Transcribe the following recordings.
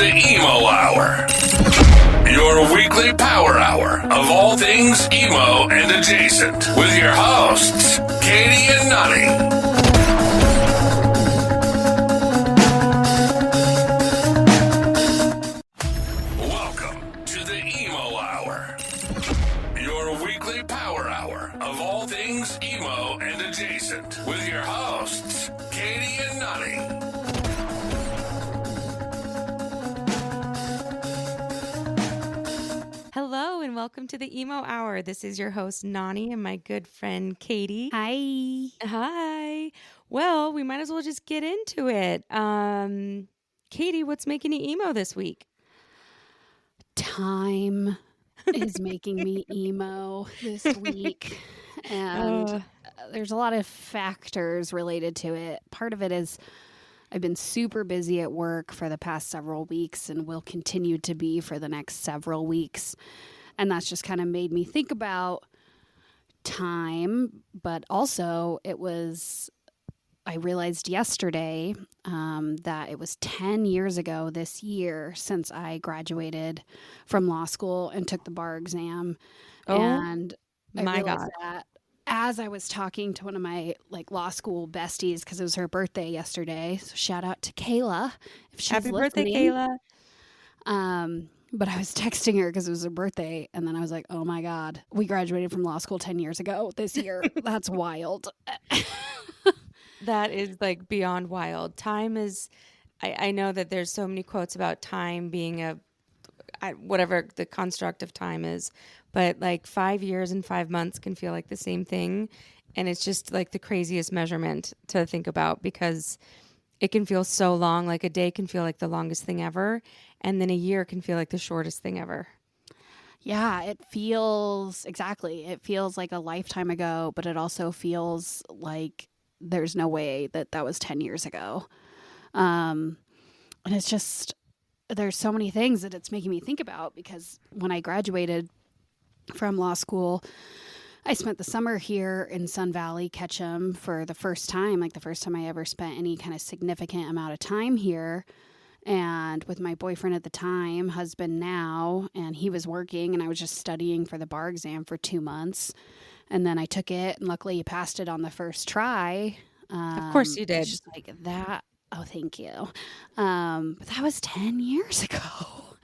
the Emo Hour. Your weekly power hour of all things emo and adjacent with your hosts, Katie and Nani. Welcome to the Emo Hour. Your weekly power hour of all things emo and adjacent with your hosts, Katie and Nani. Hello and welcome to the Emo Hour. This is your host, Nani, and my good friend, Katie. Hi. Hi. Well, we might as well just get into it. Katie, what's making you emo this week? Time is making me emo this week. And there's a lot of factors related to it. Part of it is I've been super busy at work for the past several weeks and will continue to be for the next several weeks. And that's just kind of made me think about time. But also I realized yesterday that it was 10 years ago this year since I graduated from law school and took the bar exam. And I realized that as I was talking to one of my law school besties, because it was her birthday yesterday. So shout out to Kayla if she's Happy listening. birthday, Kayla. But I was texting her because it was her birthday. And then I was like, oh my God, we graduated from law school 10 years ago this year. That's wild. That is beyond wild. Time is, I know that there's so many quotes about time being whatever the construct of time is, but 5 years and 5 months can feel like the same thing. And it's just the craziest measurement to think about because it can feel so long. Like a day can feel like the longest thing ever. And then a year can feel like the shortest thing ever. Yeah, it feels like a lifetime ago, but it also feels like there's no way that was 10 years ago. And it's just, there's so many things that it's making me think about because when I graduated from law school, I spent the summer here in Sun Valley, Ketchum, for the first time, the first time I ever spent any kind of significant amount of time here. And with my boyfriend at the time, husband now, and he was working and I was just studying for the bar exam for 2 months. And then I took it and luckily he passed it on the first try. Of course you did. Just that. Oh, thank you. But that was 10 years ago.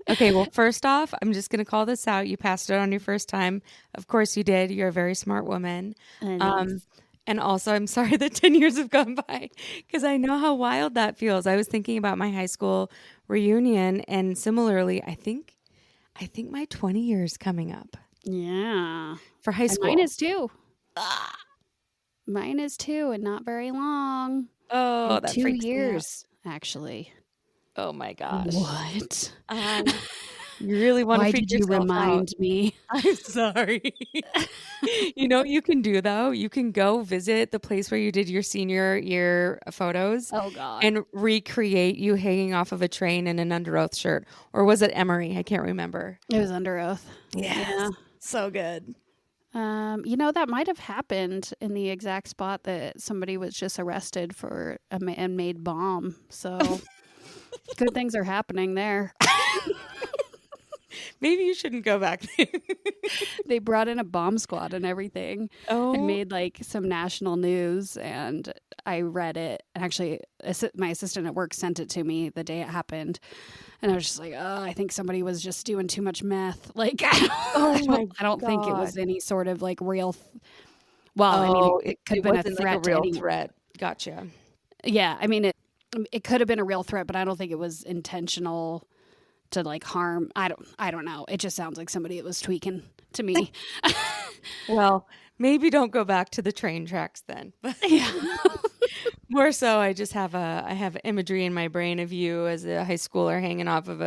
Okay, well, first off, I'm just going to call this out. You passed it on your first time. Of course you did. You're a very smart woman. And also, I'm sorry that 10 years have gone by because I know how wild that feels. I was thinking about my high school reunion, and similarly, I think my 20 years coming up. Yeah. For high school. Mine is too. Mine is too, and not very long. Oh, that 2 years, actually. Oh my gosh. What? You really want to Why figure did you yourself remind out. me? I'm sorry. You know what you can do, though? You can go visit the place where you did your senior year photos. Oh, God. And recreate you hanging off of a train in an Under Oath shirt. Or was it Emory? I can't remember. It was Under Oath. Yes. Yeah. So good. That might have happened in the exact spot that somebody was just arrested for a man-made bomb. So good things are happening there. Maybe you shouldn't go back there. They brought in a bomb squad and everything. Oh. And made some national news, and I read it. And actually, my assistant at work sent it to me the day it happened. And I was just like, oh, I think somebody was just doing too much meth. I don't think it was any sort of real. It could have been a threat. A real threat. Gotcha. Yeah, I mean it could have been a real threat, but I don't think it was intentional to harm. I don't know. It just sounds like somebody that was tweaking to me. Well, maybe don't go back to the train tracks then. Yeah. More so, I have imagery in my brain of you as a high schooler hanging off of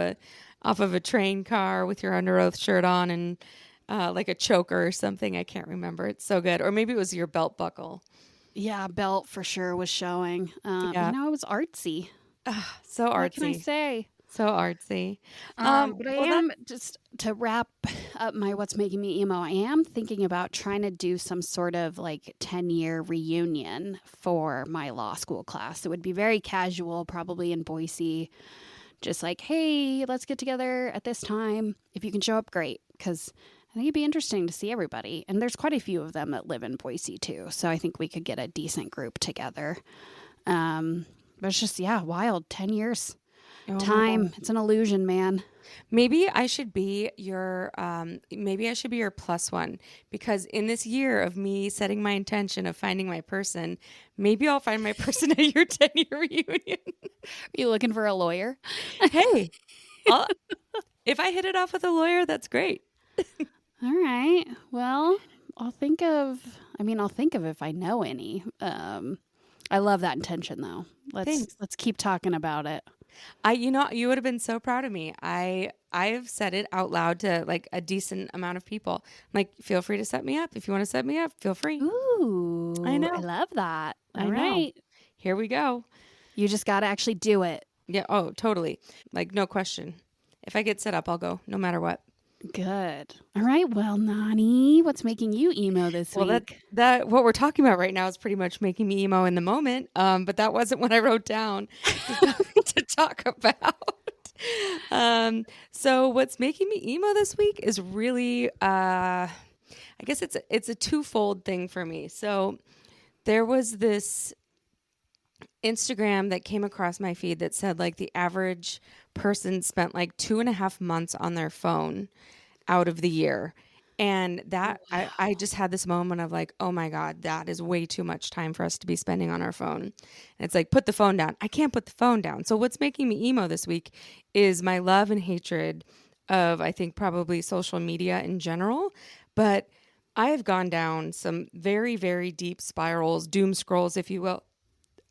a train car with your Under Oath shirt on and a choker or something. I can't remember. It's so good. Or maybe it was your belt buckle. Yeah, belt for sure was showing. Yeah. It was artsy. So artsy. What can I say? So artsy. But I am, just to wrap up my what's making me emo, I am thinking about trying to do some sort of 10-year reunion for my law school class. It would be very casual, probably in Boise, just like, hey, let's get together at this time. If you can show up, great. Because I think it'd be interesting to see everybody. And there's quite a few of them that live in Boise too. So I think we could get a decent group together. But it's just, yeah, wild. 10 years. Oh my Time. God. It's an illusion, man. Maybe I should be your plus one, because in this year of me setting my intention of finding my person, maybe I'll find my person at your 10-year reunion. Are you looking for a lawyer? Hey, I'll, if I hit it off with a lawyer, that's great. All right. Well, I'll think of if I know any. I love that intention though. Thanks. Let's keep talking about it. You would have been so proud of me. I've said it out loud to like a decent amount of people. Like, feel free to set me up. If you want to set me up, feel free. Ooh, I know. I love that. I All know. right. Here we go. You just got to actually do it. Yeah. Oh, totally. Like, no question. If I get set up, I'll go no matter what. Good. All right. Well, Nani, what's making you emo this week? That what we're talking about right now is pretty much making me emo in the moment. But that wasn't what I wrote down to talk about. So what's making me emo this week is really, I guess it's a twofold thing for me. So there was this Instagram that came across my feed that said like the average person spent like 2.5 months on their phone out of the year. And that I just had this moment of like, oh my God, that is way too much time for us to be spending on our phone. And it's like, put the phone down. I can't put the phone down. So what's making me emo this week is my love and hatred of, I think, probably social media in general. But I have gone down some very, very deep spirals, doom scrolls, if you will,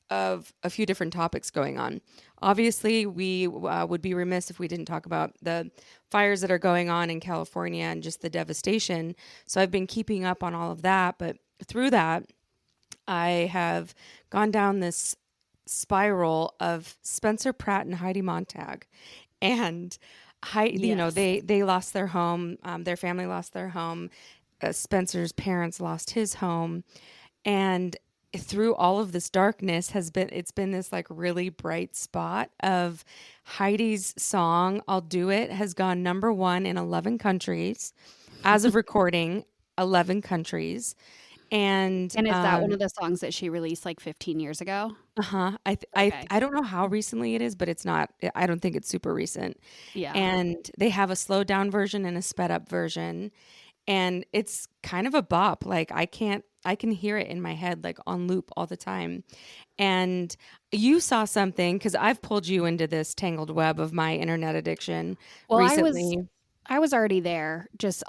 of a few different topics going on. Obviously, we would be remiss if we didn't talk about the fires that are going on in California and just the devastation. So I've been keeping up on all of that. But through that, I have gone down this spiral of Spencer Pratt and Heidi Montag. And they lost their home. Their family lost their home. Spencer's parents lost his home. And through all of this darkness it's been this like really bright spot of Heidi's song "I'll Do It" has gone number 1 in 11 countries as of recording. 11 countries. And is that one of the songs that she released like 15 years ago? I don't know how recently it is, but it's not. I don't think it's super recent. Yeah. And they have a slowed down version and a sped up version, and it's kind of a bop. Like I can hear it in my head, like on loop all the time. And you saw something, because I've pulled you into this tangled web of my internet addiction recently. I was already there, just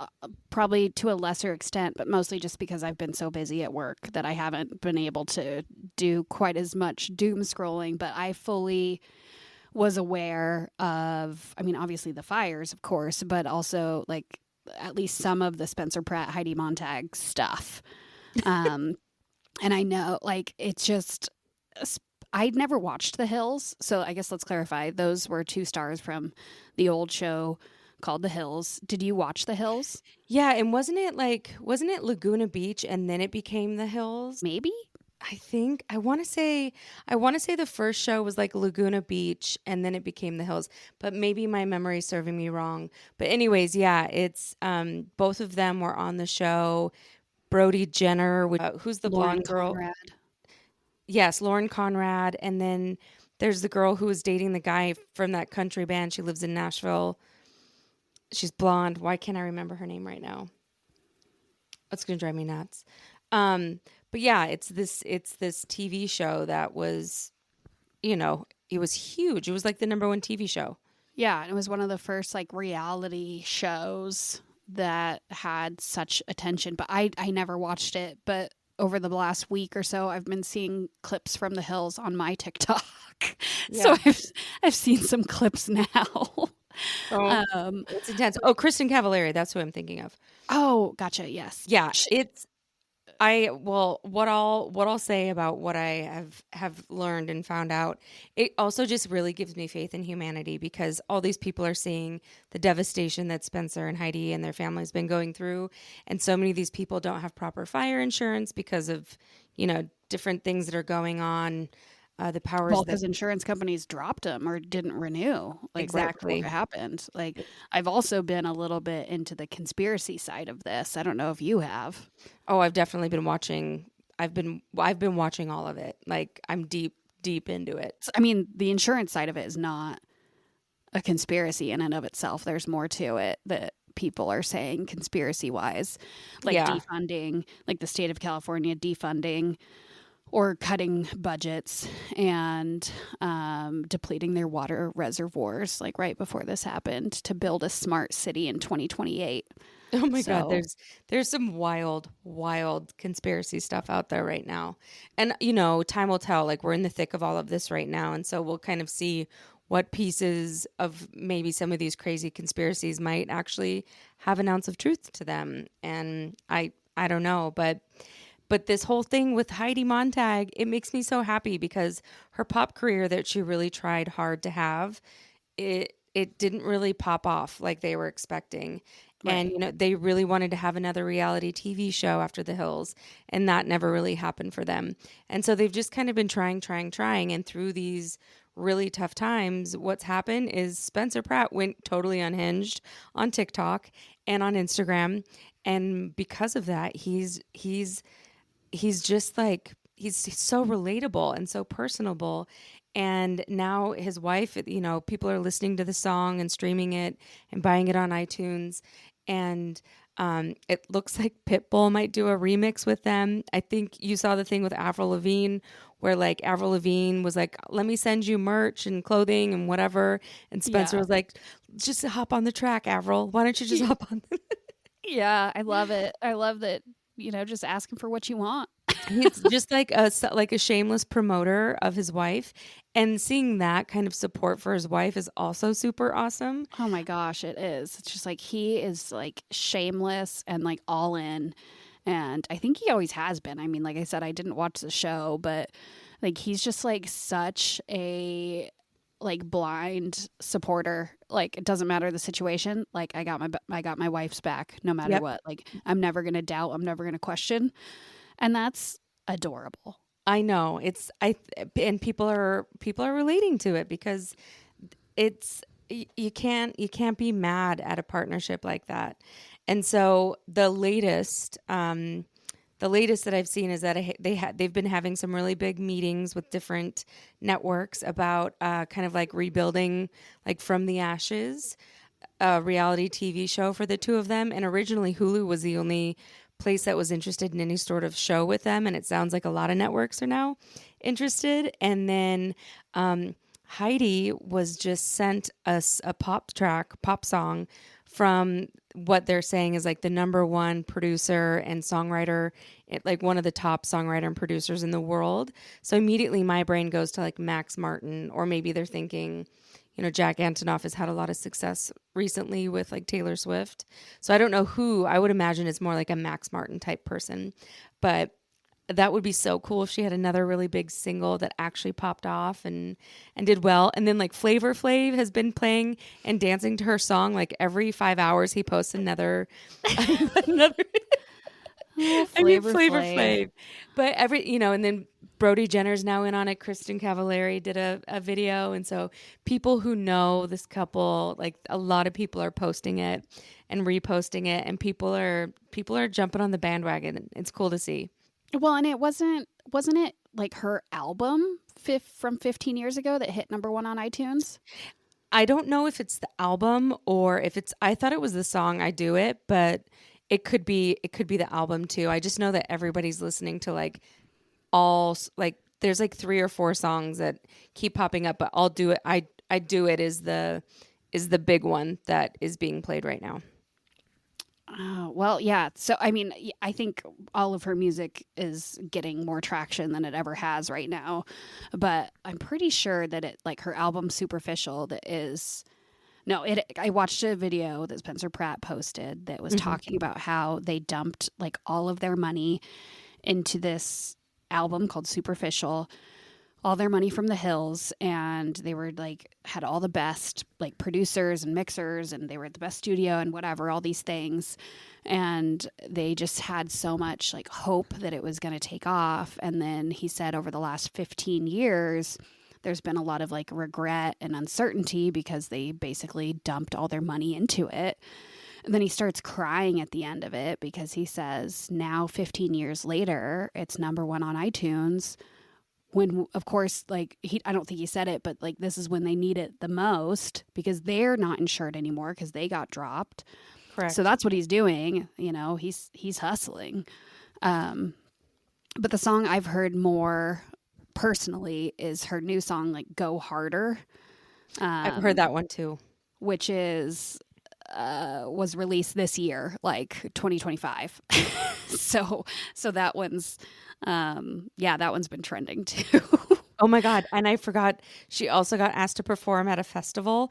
probably to a lesser extent, but mostly just because I've been so busy at work that I haven't been able to do quite as much doom scrolling. But I fully was aware of, I mean, obviously the fires, of course, but also like at least some of the Spencer Pratt, Heidi Montag stuff. And I know, like, it's just, I'd never watched The Hills. So I guess let's clarify. Those were 2 stars from the old show called The Hills. Did you watch The Hills? Yeah. And wasn't it Laguna Beach and then it became The Hills? Maybe. I want to say the first show was like Laguna Beach and then it became The Hills, but maybe my memory is serving me wrong. But anyways, yeah, it's, both of them were on the show. Brody Jenner, who's the Lauren blonde girl? Conrad. Yes, Lauren Conrad. And then there's the girl who was dating the guy from that country band. She lives in Nashville. She's blonde. Why can't I remember her name right now? It's going to drive me nuts. But yeah, it's this TV show that was, it was huge. It was like the number 1 TV show. Yeah, it was one of the first like reality shows that had such attention, but I never watched it. But over the last week or so, I've been seeing clips from The Hills on my TikTok. Yeah. So I've seen some clips now. It's intense. Oh, Kristen Cavallari, that's who I'm thinking of. Oh, gotcha. Yes. Yeah, what I'll say about what I have learned and found out, it also just really gives me faith in humanity, because all these people are seeing the devastation that Spencer and Heidi and their families been going through, and so many of these people don't have proper fire insurance because of different things that are going on. the powers Well, that because insurance companies dropped them or didn't renew, like right before exactly. it happened. Like, I've also been a little bit into the conspiracy side of this. I don't know if you have. Oh, I've definitely been watching. I've been watching all of it. Like I'm deep into it. I mean, the insurance side of it is not a conspiracy in and of itself. There's more to it that people are saying conspiracy wise, like Yeah. defunding, like the state of California defunding or cutting budgets and depleting their water reservoirs, like right before this happened, to build a smart city in 2028. Oh my God, So, there's some wild conspiracy stuff out there right now. And time will tell. Like we're in the thick of all of this right now, and so we'll kind of see what pieces of maybe some of these crazy conspiracies might actually have an ounce of truth to them. And I don't know, but this whole thing with Heidi Montag, it makes me so happy because her pop career that she really tried hard to have, it didn't really pop off like they were expecting. And right. they really wanted to have another reality TV show after The Hills, and that never really happened for them. And so they've just kind of been trying, and through these really tough times, what's happened is Spencer Pratt went totally unhinged on TikTok and on Instagram, and because of that, he's just like he's so relatable and so personable. And now his wife, people are listening to the song and streaming it and buying it on iTunes. And it looks like Pitbull might do a remix with them. I think you saw the thing with Avril Lavigne where like Avril Lavigne was like, let me send you merch and clothing and whatever. And Spencer Yeah. was like, just hop on the track, Avril. Why don't you just hop on? Yeah, I love it. I love that, just asking for what you want. He's just like a shameless promoter of his wife, and seeing that kind of support for his wife is also super awesome. Oh my gosh, it is. It's just like he is like shameless and like all in. And I think he always has been. I mean, like I said, I didn't watch the show, but like he's just like such a like blind supporter. Like it doesn't matter the situation. Like I got my wife's back no matter Yep. what. Like I'm never going to doubt, I'm never going to question. And that's adorable. I know and people are relating to it because it's you can't be mad at a partnership like that. And so the latest that I've seen is that they've been having some really big meetings with different networks about kind of like rebuilding like from the ashes a reality TV show for the two of them. And originally Hulu was the only place that was interested in any sort of show with them, and it sounds like a lot of networks are now interested. And then Heidi was just sent us a pop song from what they're saying is like the number one producer and songwriter, like one of the top songwriter and producers in the world. So immediately my brain goes to like Max Martin, or maybe they're thinking, Jack Antonoff has had a lot of success recently with like Taylor Swift. So I don't know who. I would imagine it's more like a Max Martin type person. But that would be so cool if she had another really big single that actually popped off and did well. And then like Flavor Flav has been playing and dancing to her song like every 5 hours. He posts another another. Oh, I mean Flavor Flavor Flav. Flav, but and then Brody Jenner's now in on it. Kristen Cavallari did a video, and so people who know this couple, like a lot of people are posting it and reposting it, and people are jumping on the bandwagon. It's cool to see. Well, and wasn't it like her album from 15 years ago that hit number one on iTunes? I don't know if it's the album or if it's. I thought it was the song "I Do It," but it could be the album too. I just know that everybody's listening to like all like there's like 3 or 4 songs that keep popping up, but I'll do it. I do it is the big one that is being played right now. Oh, well, yeah. So, I mean, I think all of her music is getting more traction than it ever has right now. But I'm pretty sure that like her album Superficial I watched a video that Spencer Pratt posted that was talking about how they dumped like all of their money into this album called Superficial, all their money from the hills, and they were like had all the best like producers and mixers, and they were at the best studio and whatever, all these things, and they just had so much like hope that it was going to take off. And then he said over the last 15 years there's been a lot of like regret and uncertainty because they basically dumped all their money into it. And then he starts crying at the end of it because he says now 15 years later it's #1 on iTunes, when of course like I don't think he said it, but like this is when they need it the most because they're not insured anymore because they got dropped. Correct. So that's what he's doing, you know, he's hustling. But the song I've heard more personally is her new song, like Go Harder. I've heard that one too. Which is was released this year, like 2025. so that one's that one's been trending too. Oh my God. And I forgot she also got asked to perform at a festival.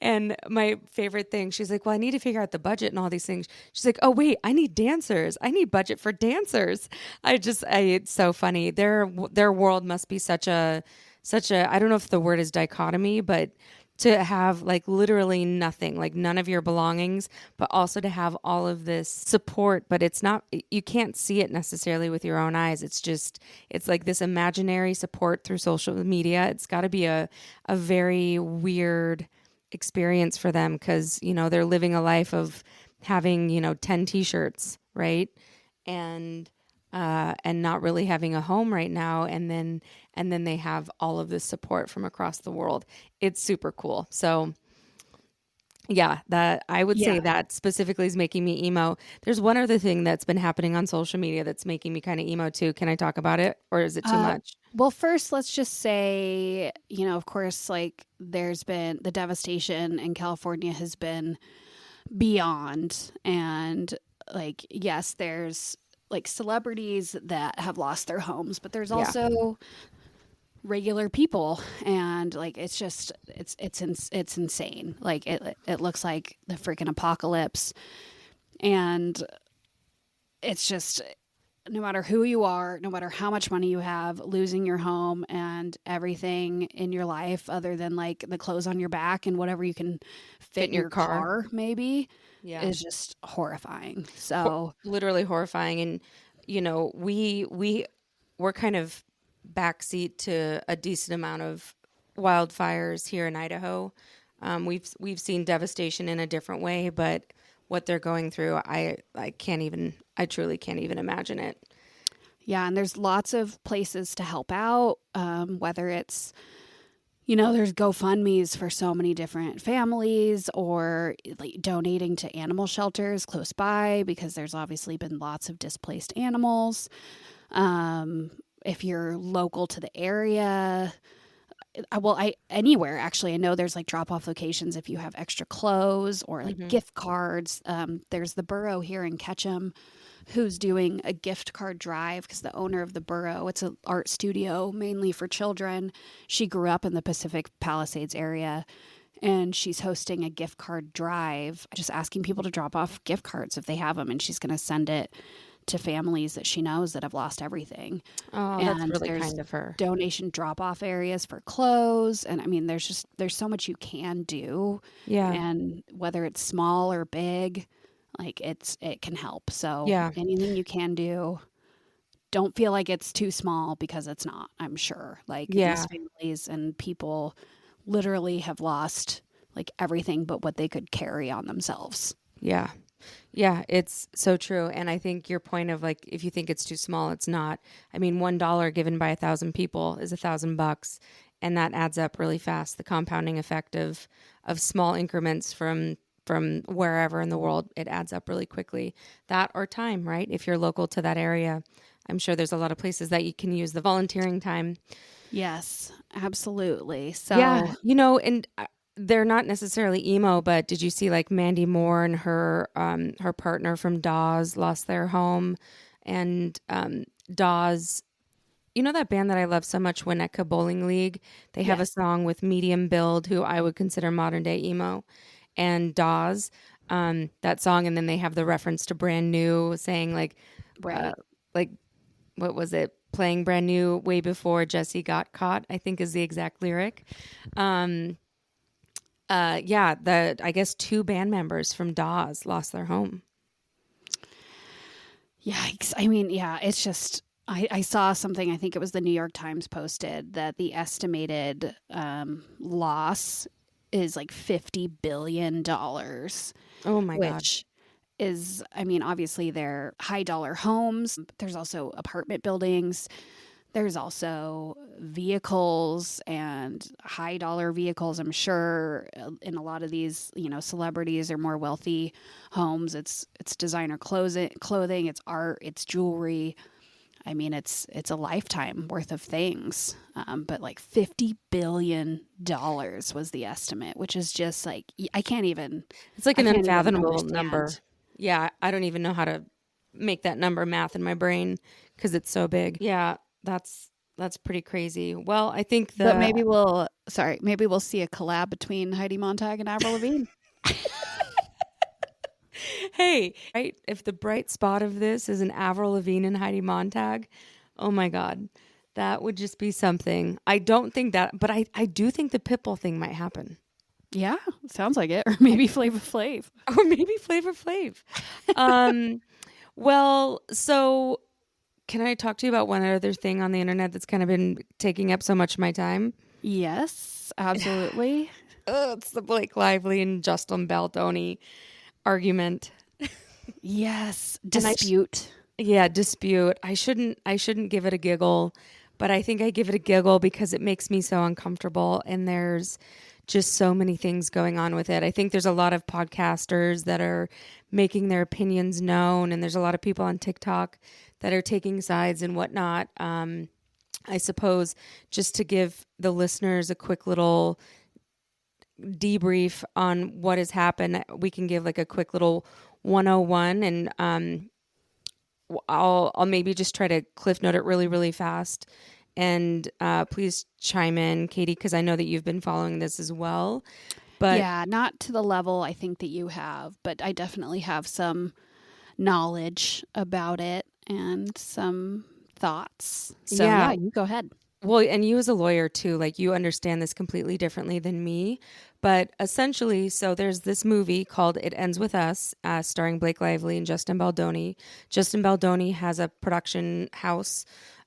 And my favorite thing, she's like, well, I need to figure out the budget and all these things. She's like, oh wait, I need dancers. I need budget for dancers. It's so funny. Their world must be such a, I don't know if the word is dichotomy, but to have like literally nothing, like none of your belongings, but also to have all of this support, but it's not, you can't see it necessarily with your own eyes. It's like this imaginary support through social media. It's got to be a very weird experience for them because, you know, they're living a life of having, you know, 10 t-shirts, right? And not really having a home right now. And then they have all of this support from across the world. It's super cool. So yeah, that I would say that specifically is making me emo. There's one other thing that's been happening on social media that's making me kind of emo too. Can I talk about it or is it too much? Well, first, let's just say, you know, of course, like there's been the devastation in California has been beyond. And like, yes, there's like celebrities that have lost their homes, but there's also regular people, and like it's just it's insane. Like it looks like the freaking apocalypse, and it's just no matter who you are, no matter how much money you have, losing your home and everything in your life other than like the clothes on your back and whatever you can fit in your car maybe is just horrifying. So literally horrifying. And you know, we're kind of backseat to a decent amount of wildfires here in Idaho. We've seen devastation in a different way, but what they're going through, I truly can't even imagine it. Yeah, and there's lots of places to help out, whether it's, you know, there's GoFundMe's for so many different families, or like donating to animal shelters close by because there's obviously been lots of displaced animals. If you're local to the area, anywhere actually. I know there's like drop-off locations if you have extra clothes or like gift cards. There's the Borough here in Ketchum who's doing a gift card drive because the owner of the Borough, it's an art studio mainly for children. She grew up in the Pacific Palisades area, and she's hosting a gift card drive, just asking people to drop off gift cards if they have them, and she's going to send it to families that she knows that have lost everything. Oh, and that's really kind of her. Donation drop-off areas for clothes, and I mean, there's so much you can do. Yeah, and whether it's small or big, like it can help. So anything you can do, don't feel like it's too small because it's not. I'm sure these families and people literally have lost like everything but what they could carry on themselves. Yeah, it's so true. And I think your point of like, if you think it's too small, it's not. I mean, $1 given by 1,000 people is $1,000, and that adds up really fast. The compounding effect of small increments from wherever in the world, it adds up really quickly. That or time, right? If you're local to that area, I'm sure there's a lot of places that you can use the volunteering time. Yes, absolutely. So yeah, you know, and they're not necessarily emo, but did you see like Mandy Moore and her partner from Dawes lost their home, and Dawes, you know that band that I love so much, Winnetka Bowling League? They have a song with Medium Build, who I would consider modern day emo, and Dawes, that song, and then they have the reference to Brand New saying like, right. like what was it? playing brand new way before Jesse got caught, I think is the exact lyric. I guess 2 band members from Dawes lost their home. Yikes. I mean, yeah, it's just, I saw something, I think it was the New York Times posted that the estimated loss is like $50 billion. Oh my God. Which is, I mean, obviously they're high dollar homes, but there's also apartment buildings. There's also vehicles and high dollar vehicles. I'm sure in a lot of these, celebrities or more wealthy homes, it's designer clothing, it's art, it's jewelry. I mean, it's a lifetime worth of things. But like $50 billion was the estimate, which is just like, I can't even. It's like an unfathomable understand. number. Yeah, I don't even know how to make that number math in my brain because it's so big. Yeah, that's pretty crazy. Well, I think But maybe we'll see a collab between Heidi Montag and Avril Lavigne. Hey, right? If the bright spot of this is an Avril Lavigne and Heidi Montag, oh my God, that would just be something. I don't think that, but I do think the Pitbull thing might happen. Yeah, sounds like it. Or maybe Flavor Flav. Or maybe Flavor Flav. Well, so can I talk to you about one other thing on the internet that's kind of been taking up so much of my time? Yes, absolutely. It's the Blake Lively and Justin Baldoni argument. Yes, dispute. Dispute. I shouldn't give it a giggle, but I think I give it a giggle because it makes me so uncomfortable, and there's just so many things going on with it. I think there's a lot of podcasters that are making their opinions known, and there's a lot of people on TikTok that are taking sides and whatnot. I suppose just to give the listeners a quick little debrief on what has happened, we can give like a quick little 101, and I'll maybe just try to cliff note it really, really fast. And please chime in, Katie, because I know that you've been following this as well. But yeah, not to the level I think that you have, but I definitely have some knowledge about it and some thoughts. So yeah, you go ahead. Well, and you as a lawyer too, like you understand this completely differently than me. But essentially, so there's this movie called It Ends With Us, starring Blake Lively and Justin Baldoni. Justin Baldoni has a production house,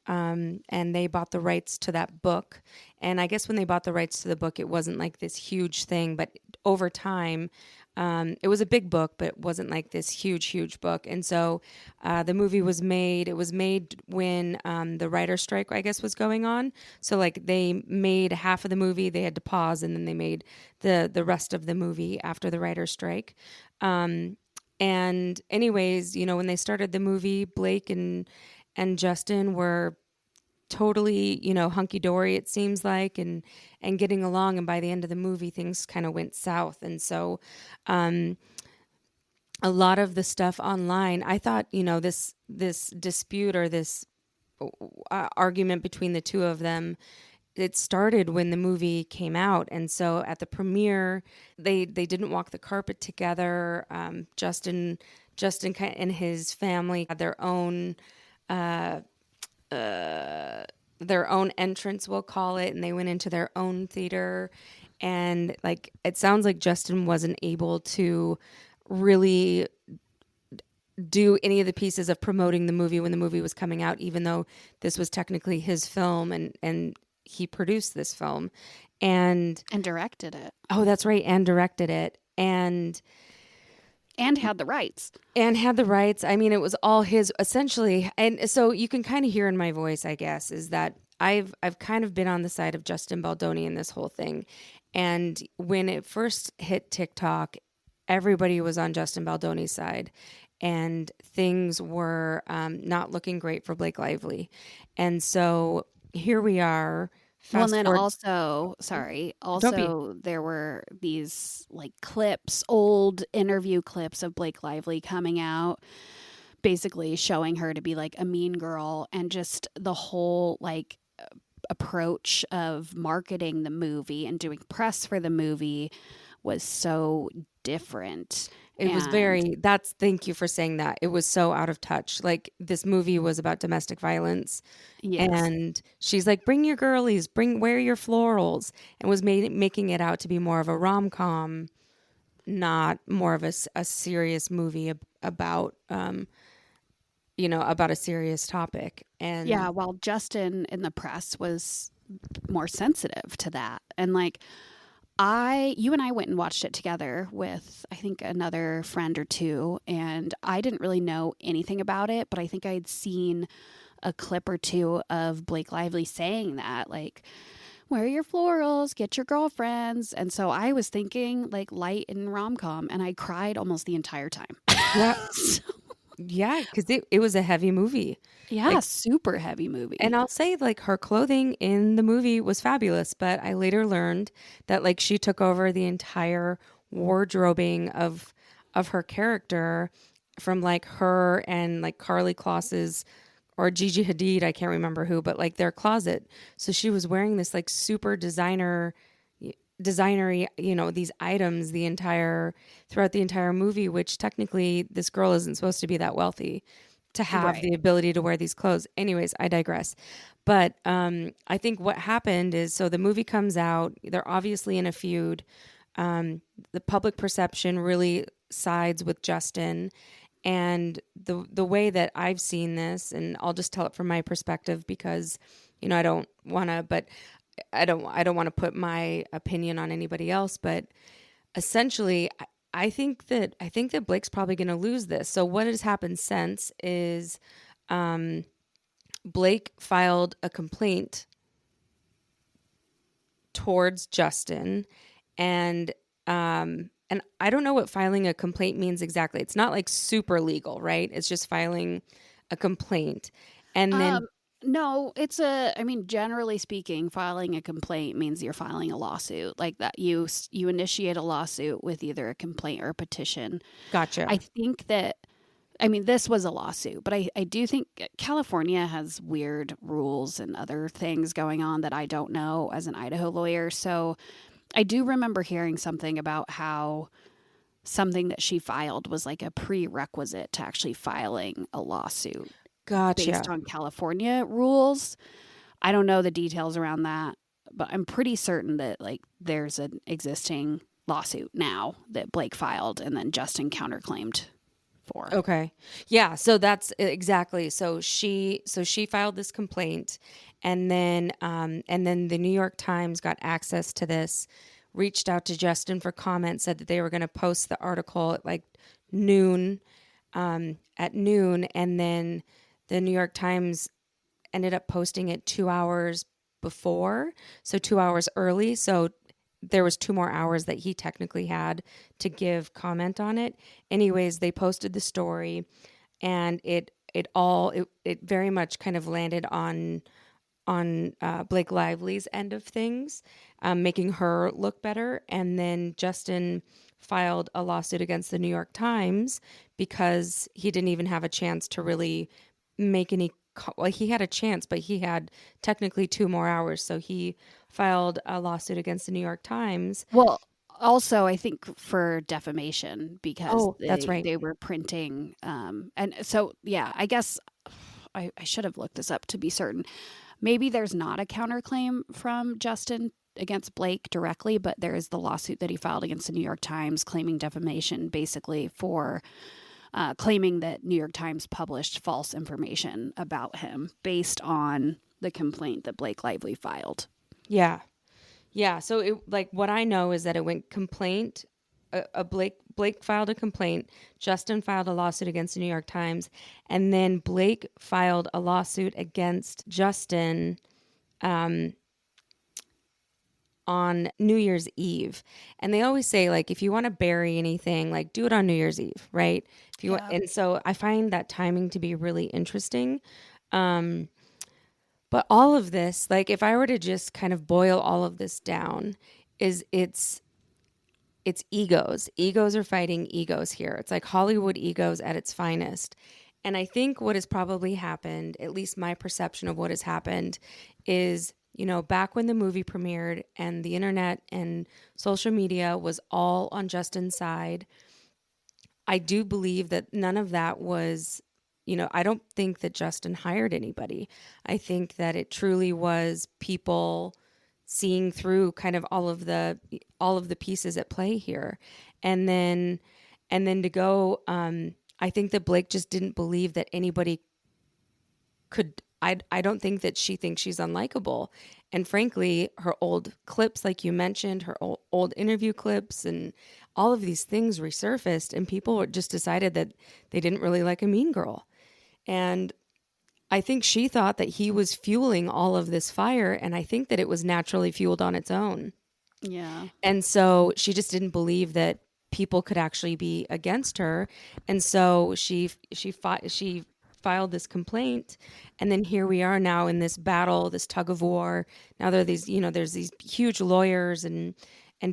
and they bought the rights to that book. And I guess when they bought the rights to the book, it wasn't like this huge thing. But over time, it was a big book, but it wasn't like this huge book. And so the movie was made. It was made when the writer's strike, I guess, was going on. So like they made half of the movie, they had to pause, and then they made the rest of the movie after the writer's strike. And anyways, when they started the movie, Blake and Justin were totally, hunky-dory, it seems like, and getting along. And by the end of the movie, things kind of went south. And so a lot of the stuff online, I thought, this dispute or this argument between the two of them, it started when the movie came out. And so at the premiere, they didn't walk the carpet together. Justin and his family had their own entrance, we'll call it, and they went into their own theater. And like it sounds like Justin wasn't able to really do any of the pieces of promoting the movie when the movie was coming out, even though this was technically his film, and he produced this film and directed it. Oh, that's right, and directed it, and had the rights. I mean, it was all his essentially. And so you can kind of hear in my voice, I guess, is that I've kind of been on the side of Justin Baldoni in this whole thing. And when it first hit TikTok, everybody was on Justin Baldoni's side, and things were not looking great for Blake Lively. And so here we are. Well, and then also there were these like old interview clips of Blake Lively coming out, basically showing her to be like a mean girl, and just the whole like approach of marketing the movie and doing press for the movie was so different. It was very, thank you for saying that. It was so out of touch. Like, this movie was about domestic violence. Yes. And she's like, bring your girlies, wear your florals, and was making it out to be more of a rom-com, not more of a serious movie about, about a serious topic. And yeah, while Justin in the press was more sensitive to that. And like, you and I went and watched it together with, I think, another friend or two, and I didn't really know anything about it, but I think I had seen a clip or two of Blake Lively saying that, like, wear your florals, get your girlfriends. And so I was thinking like light and rom-com, and I cried almost the entire time. Yeah. Yeah, because it was a heavy movie. Yeah, like, super heavy movie. And I'll say, like, her clothing in the movie was fabulous, but I later learned that, like, she took over the entire wardrobing of her character from, like, her and, like, Carly Kloss's or Gigi Hadid, I can't remember who, but, like, their closet. So she was wearing this, like, super designery, these items throughout the entire movie, which technically this girl isn't supposed to be that wealthy to have the ability to wear these clothes. Anyways, I digress. But I think what happened is, so the movie comes out, they're obviously in a feud. The public perception really sides with Justin. And the way that I've seen this, and I'll just tell it from my perspective because, I don't want to put my opinion on anybody else, but essentially I think that Blake's probably going to lose this. So what has happened since is Blake filed a complaint towards Justin, and I don't know what filing a complaint means exactly. It's not like super legal, right? It's just filing a complaint. And then no, generally speaking, filing a complaint means you're filing a lawsuit. Like that, you initiate a lawsuit with either a complaint or a petition. Gotcha. I think that, this was a lawsuit, but I do think California has weird rules and other things going on that I don't know as an Idaho lawyer. So I do remember hearing something about how something that she filed was like a prerequisite to actually filing a lawsuit. Gotcha. Based on California rules. I don't know the details around that, but I'm pretty certain that like there's an existing lawsuit now that Blake filed and then Justin counterclaimed for. Okay. Yeah, so that's exactly. So she filed this complaint, and then the New York Times got access to this, reached out to Justin for comment, said that they were going to post the article at like noon, and then the New York Times ended up posting it 2 hours before, so 2 hours early. So there was 2 more hours that he technically had to give comment on it. Anyways, they posted the story, and it very much kind of landed on Blake Lively's end of things, making her look better. And then Justin filed a lawsuit against the New York Times because he didn't even have a chance to really make any. Well, he had a chance, but he had technically 2 more hours. So he filed a lawsuit against the New York Times. Well, also, I think for defamation because that's right. They were printing. And so, yeah, I guess I should have looked this up to be certain. Maybe there's not a counterclaim from Justin against Blake directly, but there is the lawsuit that he filed against the New York Times claiming defamation, basically for claiming that New York Times published false information about him based on the complaint that Blake Lively filed. Yeah. Yeah. So it, like, what I know is that it went complaint, Blake filed a complaint, Justin filed a lawsuit against the New York Times, and then Blake filed a lawsuit against Justin on New Year's Eve. And they always say, like, if you want to bury anything, like, do it on New Year's Eve, right? If you want, and so I find that timing to be really interesting. But all of this, like, if I were to just kind of boil all of this down, is it's egos. Egos are fighting egos here. It's like Hollywood egos at its finest. And I think what has probably happened, at least my perception of what has happened, is back when the movie premiered and the internet and social media was all on Justin's side, I do believe that none of that was, I don't think that Justin hired anybody. I think that it truly was people seeing through kind of all of the pieces at play here. And then to go, I think that Blake just didn't believe that anybody could. I don't think that she thinks she's unlikable. And frankly, her old clips, like you mentioned, her old interview clips and all of these things resurfaced, and people just decided that they didn't really like a mean girl. And I think she thought that he was fueling all of this fire, and I think that it was naturally fueled on its own. Yeah. And so she just didn't believe that people could actually be against her. And so she filed this complaint, and then here we are now in this battle, this tug of war. Now there's these huge lawyers and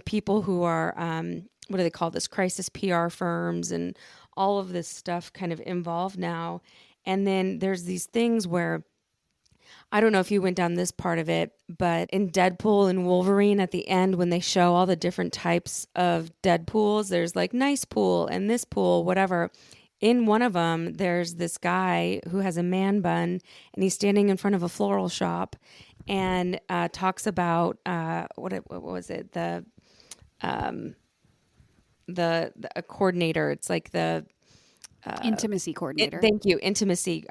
people who are what do they call this, crisis PR firms, and all of this stuff kind of involved now. And then there's these things where, I don't know if you went down this part of it, but in Deadpool and Wolverine at the end, when they show all the different types of Deadpools, there's like nice pool and this pool, whatever. In one of them, there's this guy who has a man bun, and he's standing in front of a floral shop and talks about what was it, the a coordinator. It's like the Intimacy coordinator. thank you, the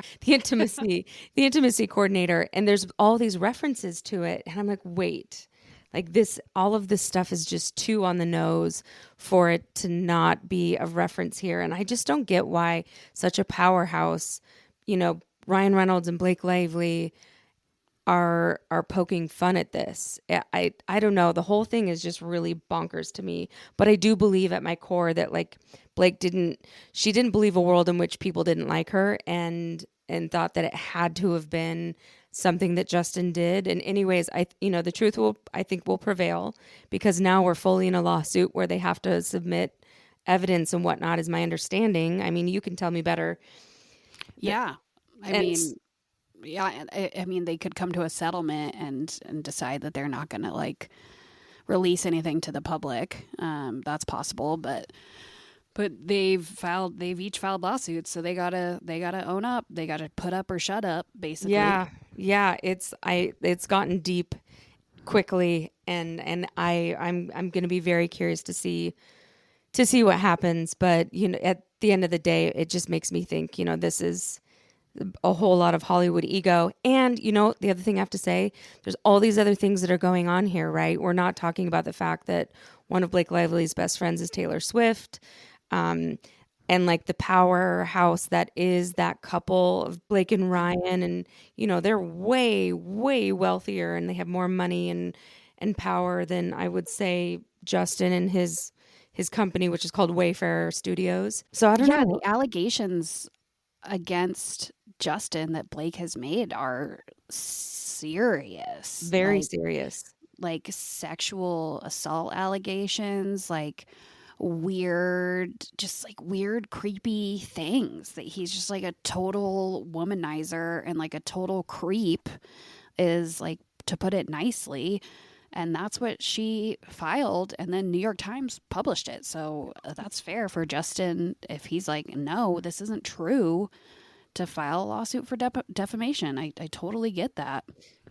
intimacy coordinator. And there's all these references to it, and I'm like, wait. Like this, all of this stuff is just too on the nose for it to not be a reference here. And I just don't get why such a powerhouse, Ryan Reynolds and Blake Lively are poking fun at this. I don't know. The whole thing is just really bonkers to me. But I do believe at my core that like Blake didn't believe a world in which people didn't like her and thought that it had to have been something that Justin did. And anyways, the truth I think will prevail, because now we're fully in a lawsuit where they have to submit evidence and whatnot, is my understanding. I mean, you can tell me better. Yeah. I mean, they could come to a settlement and decide that they're not going to like release anything to the public. That's possible, but they've each filed lawsuits, so they gotta own up. They gotta put up or shut up, basically. Yeah. It's gotten deep quickly, and I'm gonna be very curious to see what happens. But at the end of the day, it just makes me think, this is a whole lot of Hollywood ego. And the other thing I have to say, there's all these other things that are going on here, right? We're not talking about the fact that one of Blake Lively's best friends is Taylor Swift. And like the powerhouse that is that couple of Blake and Ryan, and they're way, way wealthier, and they have more money and power than, I would say, Justin and his company, which is called Wayfarer Studios. So I don't know. The allegations against Justin that Blake has made are serious. Very serious. Like sexual assault allegations, like weird, creepy things, that he's just like a total womanizer and like a total creep, is like, to put it nicely. And that's what she filed, and then New York Times published it. So that's fair for Justin, if he's like, no, this isn't true, to file a lawsuit for defamation. I totally get that.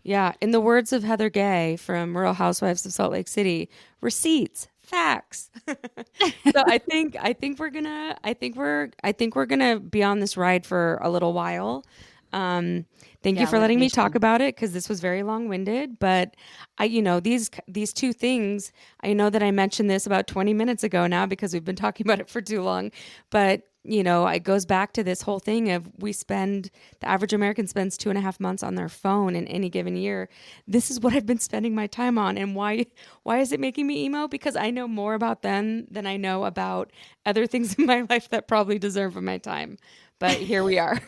Yeah, in the words of Heather Gay from Real Housewives of Salt Lake City, receipts, facts. So I think we're gonna be on this ride for a little while. Thank you for letting me talk about it, because this was very long-winded. But these two things, I know that I mentioned this about 20 minutes ago now, because we've been talking about it for too long. But it goes back to this whole thing of the average American spends 2.5 months on their phone in any given year. This is what I've been spending my time on. And why is it making me emo? Because I know more about them than I know about other things in my life that probably deserve my time. But here we are.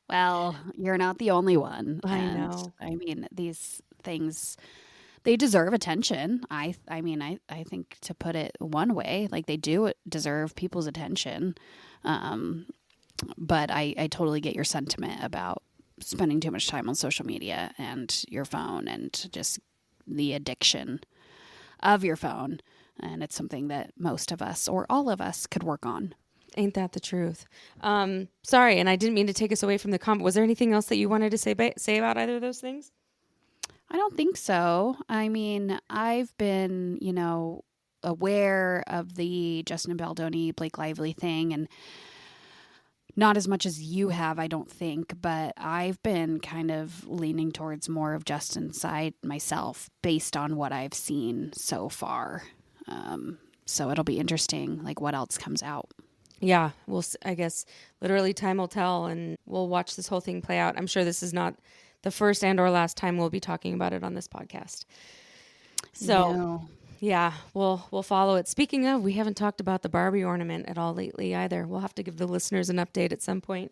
Well, you're not the only one. I know. I mean, these things, they deserve attention. I think, to put it one way, like, they do deserve people's attention. But I totally get your sentiment about spending too much time on social media and your phone and just the addiction of your phone. And it's something that most of us or all of us could work on. Ain't that the truth? Sorry, and I didn't mean to take us away from the comment. Was there anything else that you wanted to say about either of those things? I don't think so. I mean, I've been, aware of the Justin Baldoni, Blake Lively thing, and not as much as you have, I don't think, but I've been kind of leaning towards more of Justin's side myself based on what I've seen so far. So it'll be interesting, like what else comes out. Yeah, I guess literally time will tell, and we'll watch this whole thing play out. I'm sure this is not the first and or last time we'll be talking about it on this podcast. So, no. Yeah, we'll follow it. Speaking of, we haven't talked about the Barbie ornament at all lately either. We'll have to give the listeners an update at some point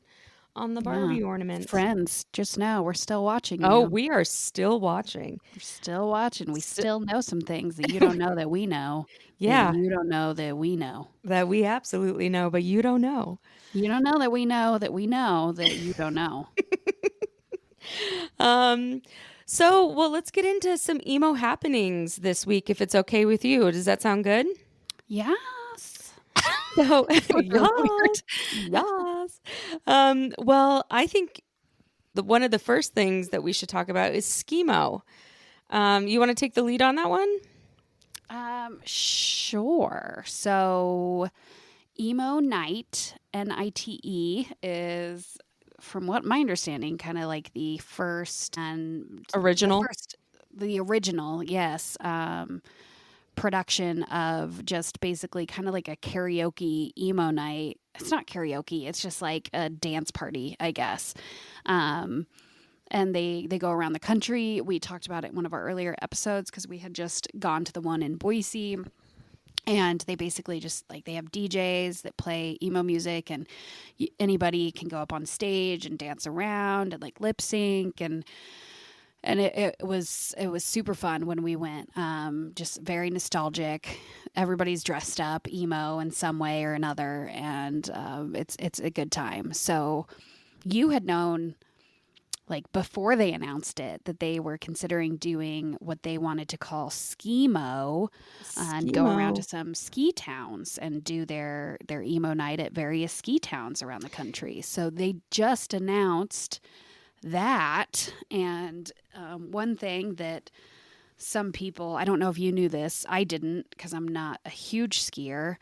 on the Barbie ornament. Friends, just know we're still watching. We are still watching. We're still watching. We still know some things that you don't know that we know. Yeah. That you don't know that we know. That we absolutely know, but you don't know. You don't know that we know that we know that you don't know. Let's get into some emo happenings this week, if it's okay with you. Does that sound good? Yes. So, yes. I think one of the first things that we should talk about is Schemo. You want to take the lead on that one? Sure. So, Emo Night, NITE, is, from what my understanding, kind of like the first and original. The original, yes. Production of just basically kind of like a karaoke emo night. It's not karaoke. It's just like a dance party, I guess. And they go around the country. We talked about it in one of our earlier episodes because we had just gone to the one in Boise. And they basically just they have DJs that play emo music, and anybody can go up on stage and dance around and lip sync, and it was super fun when we went. Just very nostalgic. Everybody's dressed up emo in some way or another, and it's a good time. So you had known, before they announced it, that they were considering doing what they wanted to call Schemo, and go around to some ski towns and do their emo night at various ski towns around the country. So they just announced that. And one thing that some people, I don't know if you knew this, I didn't because I'm not a huge skier.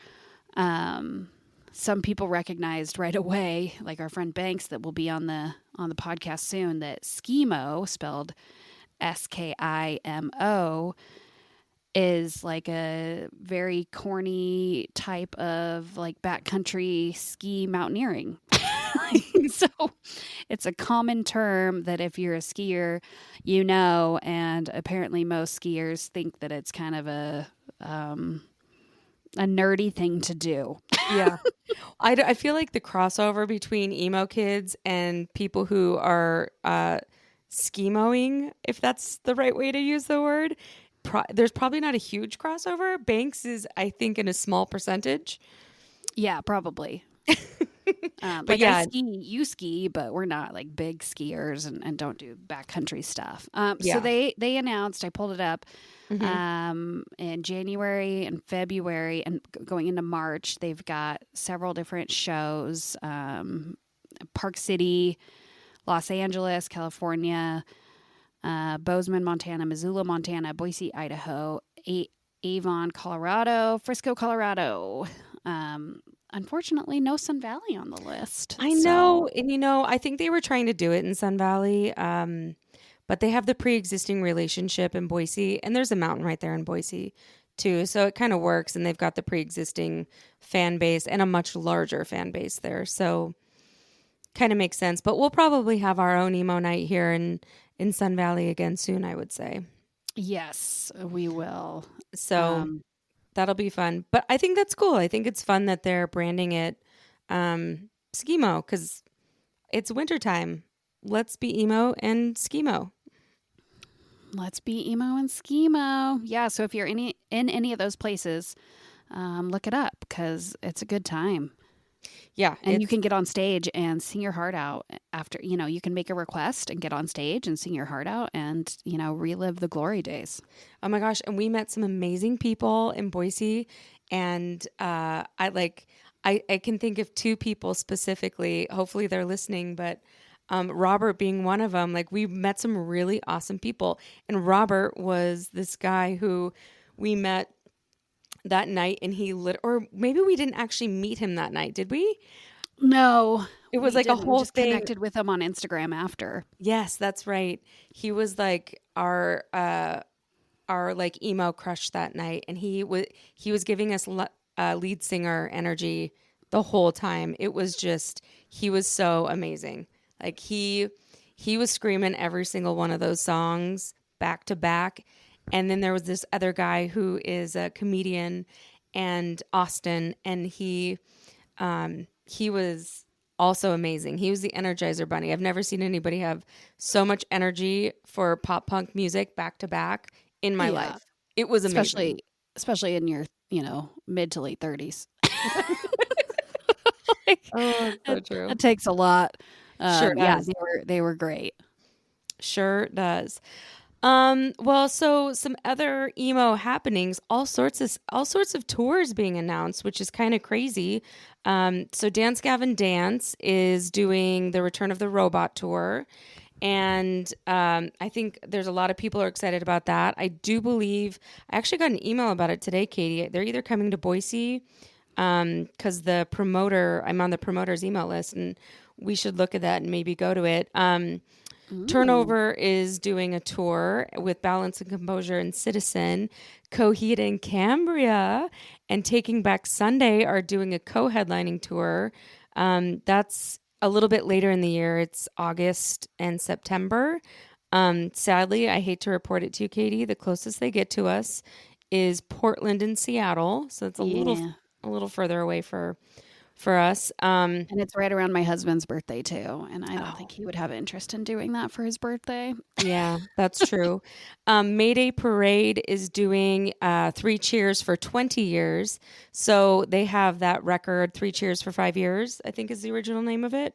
Some people recognized right away, like our friend Banks that will be on the podcast soon, that Schemo, spelled Skimo, is like a very corny type of backcountry ski mountaineering. So it's a common term that if you're a skier, and apparently most skiers think that it's kind of a nerdy thing to do. Yeah. I feel like the crossover between emo kids and people who are schemoing, if that's the right way to use the word, there's probably not a huge crossover. Banks is, I think, in a small percentage. Yeah, probably. But yeah, you ski, but we're not big skiers and don't do backcountry stuff. Yeah. So they announced, I pulled it up, in January and February and going into March, they've got several different shows, Park City, Los Angeles, California, Bozeman, Montana, Missoula, Montana, Boise, Idaho, Avon, Colorado, Frisco, Colorado. Unfortunately, no Sun Valley on the list. I know. And, I think they were trying to do it in Sun Valley, but they have the pre-existing relationship in Boise, and there's a mountain right there in Boise, too. So it kind of works, and they've got the pre-existing fan base and a much larger fan base there. So kind of makes sense. But we'll probably have our own emo night here in Sun Valley again soon, I would say. Yes, we will. So that'll be fun. But I think that's cool. I think it's fun that they're branding it Schemo because it's wintertime. Let's be emo and Schemo. Let's be emo and Schemo. Yeah, so if you're in any of those places, look it up because it's a good time. Yeah, And you can get on stage and sing your heart out after, you can make a request and get on stage and sing your heart out and, relive the glory days. oh my gosh. And we met some amazing people in Boise. And I can think of two people specifically. Hopefully they're listening, but Robert being one of them. Like, we met some really awesome people. And Robert was this guy who we met that night, and or maybe we didn't actually meet him that night, did we? No, It was we like a didn't. We whole just thing. connected with him on Instagram after. Yes, that's right. He was like our like emo crush that night, and he was giving us lead singer energy the whole time. It was just, he was so amazing. Like, he was screaming every single one of those songs back to back. And then there was this other guy who is a comedian, and Austin, and he was also amazing. He was the Energizer Bunny. I've never seen anybody have so much energy for pop punk music back to back in my life. It was amazing. Especially in your, mid to late 30s. Oh, so true. It takes a lot. Sure does. They were great. Sure does. Well, so some other emo happenings, all sorts of tours being announced, which is kind of crazy. So Dance Gavin Dance is doing the Return of the Robot tour. And I think there's a lot of people are excited about that. I do believe, I actually got an email about it today, Katie. They're either coming to Boise, because I'm on the promoter's email list, and we should look at that and maybe go to it. Turnover is doing a tour with Balance and Composure and Citizen. Coheed and Cambria and Taking Back Sunday are doing a co-headlining tour. That's a little bit later in the year. It's August and September. Sadly, I hate to report it to you, Katie, the closest they get to us is Portland and Seattle. So it's a little further away for us. And it's right around my husband's birthday too. And I don't think he would have interest in doing that for his birthday. Yeah, that's true. Mayday Parade is doing 3 Cheers for 20 years. So they have that record, 3 Cheers for 5 years, I think is the original name of it.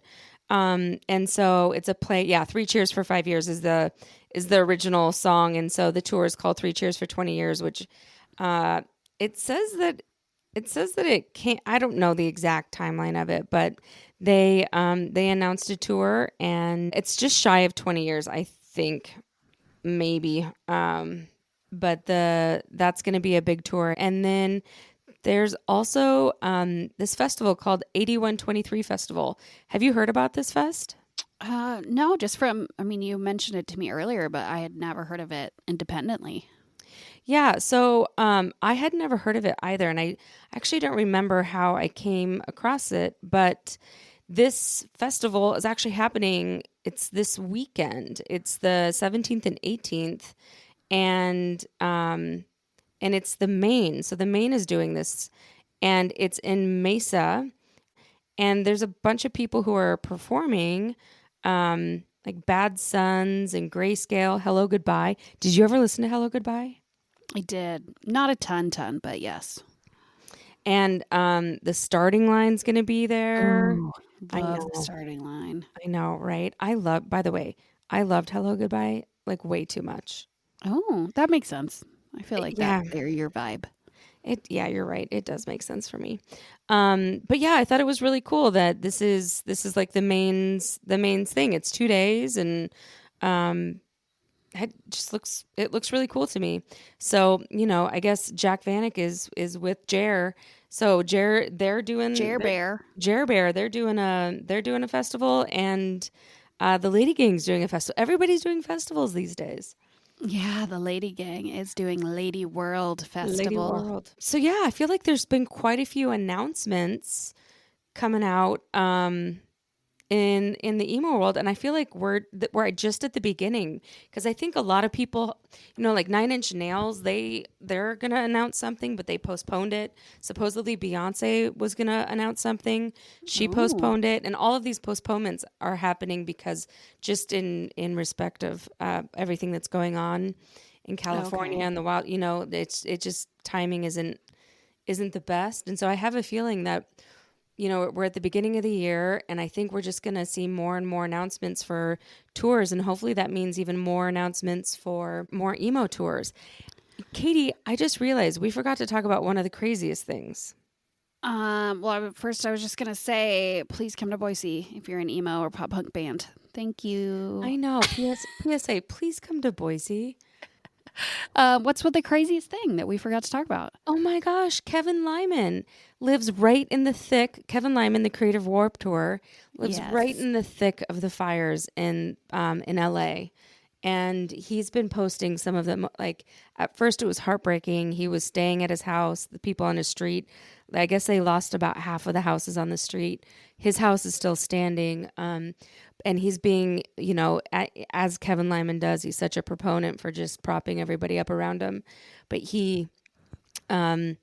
And so it's a play. Yeah, 3 Cheers for 5 years is the original song. And so the tour is called 3 Cheers for 20 years, which it says that it can't. I don't know the exact timeline of it, but they announced a tour, and it's just shy of 20 years, I think, maybe. But that's going to be a big tour, and then there's also this festival called 8123 Festival. Have you heard about this fest? No, just you mentioned it to me earlier, but I had never heard of it independently. Yeah, so I had never heard of it either, and I actually don't remember how I came across it, but this festival is actually happening. It's this weekend. It's the 17th and 18th, and it's the Maine. So the Maine is doing this, and it's in Mesa, and there's a bunch of people who are performing, like Bad Sons and Grayscale, Hello Goodbye. Did you ever listen to Hello Goodbye? I did. Not a ton, but yes. And the Starting Line's going to be there. Ooh, love the Starting Line. I know, right? By the way, I loved Hello Goodbye like way too much. Oh, that makes sense. I feel like they're your vibe. Yeah, you're right. It does make sense for me. But yeah, I thought it was really cool that this is like the Maine's thing. It's 2 days, and it looks really cool to me. So, I guess Jack Vanek is with Jer. So they're doing Jer Bear. They're doing a festival, and the Lady Gang's doing a festival. Everybody's doing festivals these days. Yeah, the Lady Gang is doing Lady World Festival. Lady World. So yeah, I feel like there's been quite a few announcements coming out in the emo world, and I feel like we're just at the beginning, because I think a lot of people, like 9 Inch Nails, they're gonna announce something, but they postponed it. Supposedly Beyonce was gonna announce something, she postponed it, and all of these postponements are happening because just in respect of everything that's going on in California and the wild, it just timing isn't the best, and so I have a feeling that we're at the beginning of the year, and I think we're just going to see more and more announcements for tours, and hopefully that means even more announcements for more emo tours. Katie, I just realized we forgot to talk about one of the craziest things. First I was just gonna say, please come to Boise if you're an emo or pop punk band. Thank you. I know. PSA, please come to Boise. What's with the craziest thing that we forgot to talk about? Oh my gosh, Kevin Lyman lives right in the thick. Kevin Lyman, the creator of Warp Tour, lives right in the thick of the fires in LA. And he's been posting some of them. Like, at first it was heartbreaking. He was staying at his house. The people on his street, I guess they lost about half of the houses on the street. His house is still standing. And he's being, as Kevin Lyman does, he's such a proponent for just propping everybody up around him. But he is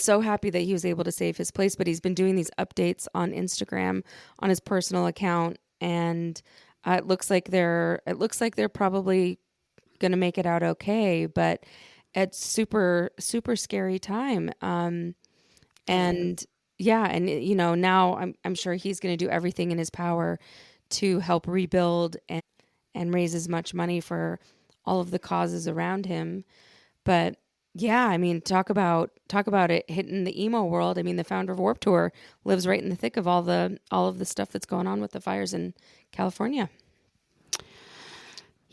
so happy that he was able to save his place. But he's been doing these updates on Instagram on his personal account, and it looks like they're probably going to make it out okay. But it's super, super scary time. And yeah, and now I'm sure he's going to do everything in his power to help rebuild and raise as much money for all of the causes around him. But yeah, I mean, talk about it hitting the emo world. I mean, the founder of Warped Tour lives right in the thick of all of the stuff that's going on with the fires in California.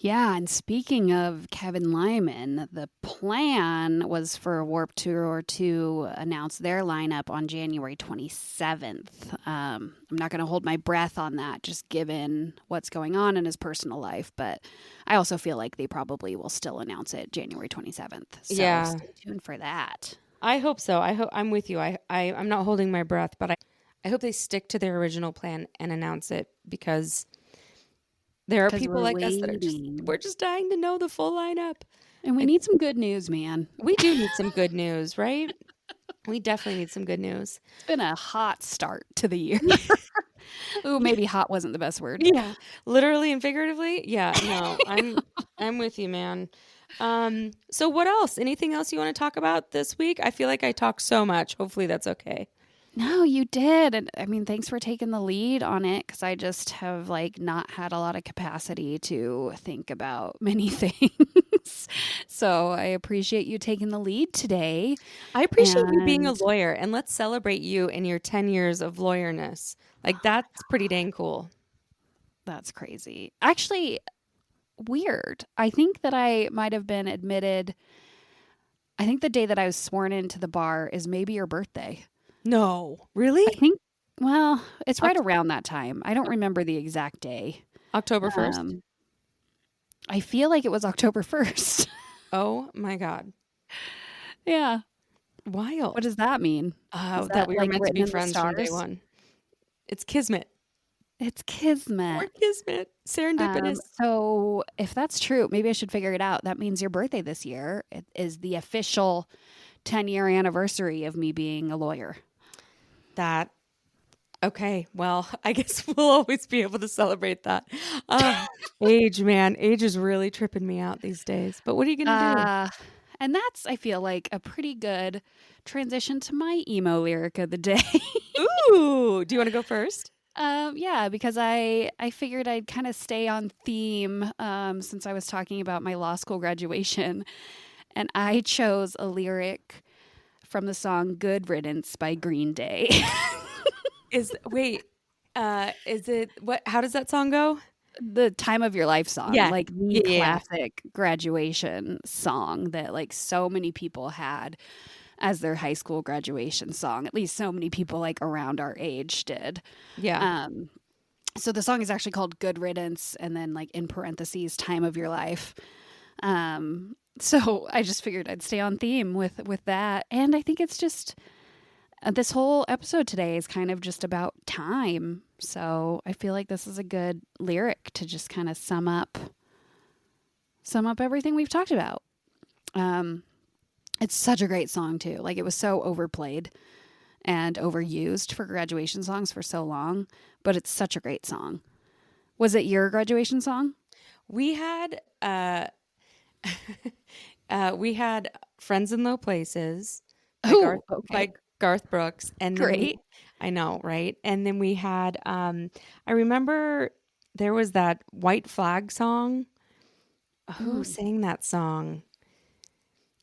Yeah, and speaking of Kevin Lyman, the plan was for Warped Tour to announce their lineup on January 27th. I'm not going to hold my breath on that, just given what's going on in his personal life, but I also feel like they probably will still announce it January 27th. So stay tuned for that. I hope so. I'm with you. I'm not holding my breath, but I hope they stick to their original plan and announce it, because there are people like us that are we're just dying to know the full lineup. And we need some good news, man. We do need some good news, right? We definitely need some good news. It's been a hot start to the year. Ooh, maybe hot wasn't the best word. Yeah. Literally and figuratively. Yeah, no, I'm with you, man. So what else? Anything else you want to talk about this week? I feel like I talk so much. Hopefully that's okay. No, you did. And I mean, thanks for taking the lead on it, because I just have not had a lot of capacity to think about many things. So I appreciate you taking the lead today. I appreciate you being a lawyer, and let's celebrate you and your 10 years of lawyerness. That's pretty dang cool. That's crazy. Actually, weird. I think that I might have been admitted. I think the day that I was sworn into the bar is maybe your birthday. No, really? I think, it's right around that time. I don't remember the exact day. October 1st? I feel like it was October 1st. Oh my God. Yeah. Wild. What does that mean? That we were meant to be friends from day one. It's kismet. It's kismet. Or kismet. Serendipitous. So if that's true, maybe I should figure it out. That means your birthday this year is the official 10-year anniversary of me being a lawyer. Okay, well, I guess we'll always be able to celebrate that. Age, man. Age is really tripping me out these days. But what are you going to do? And that's, I feel like, a pretty good transition to my emo lyric of the day. Ooh, do you want to go first? Yeah, because I figured I'd kind of stay on theme since I was talking about my law school graduation. And I chose a lyric from the song Good Riddance by Green Day. Is it what? How does that song go? The Time of Your Life song, yeah, the classic graduation song that so many people had as their high school graduation song. At least so many people around our age did. Yeah. So the song is actually called Good Riddance, and then in parentheses, Time of Your Life. So I just figured I'd stay on theme with that, and I think it's just. This whole episode today is kind of just about time. So I feel like this is a good lyric to just kind of sum up everything we've talked about. It's such a great song too. It was so overplayed and overused for graduation songs for so long, but it's such a great song. Was it your graduation song? We had Friends in Low Places. Okay. Garth Brooks. And then Great. I know, right? And then we had, I remember there was that White Flag song. Who sang that song?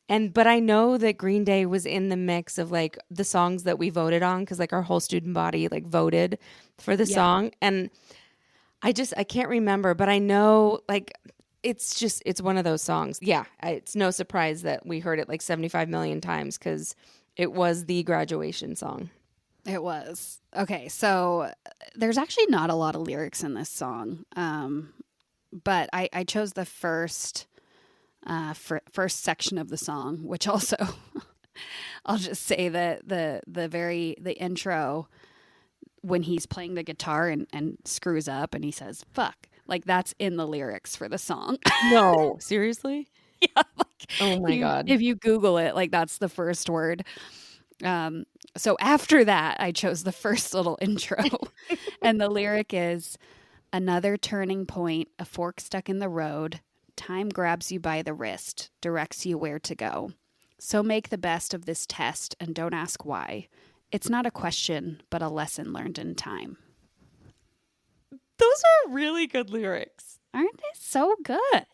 But I know that Green Day was in the mix of like the songs that we voted on because like our whole student body like voted for the song. And I can't remember, but I know like it's one of those songs. Yeah. It's no surprise that we heard it like 75 million times because it was the graduation song. It was. Okay, so there's actually not a lot of lyrics in this song. But I chose the first section of the song, which also I'll just say that the intro when he's playing the guitar and screws up and he says fuck, like that's in the lyrics for the song. No, seriously? Yeah, like Oh my God. if you Google it, like that's the first word. So after that, I chose the first little intro, and the lyric is, "Another turning point, a fork stuck in the road. Time grabs you by the wrist, directs you where to go. So make the best of this test and don't ask why. It's not a question, but a lesson learned in time." Those are really good lyrics. Aren't they so good?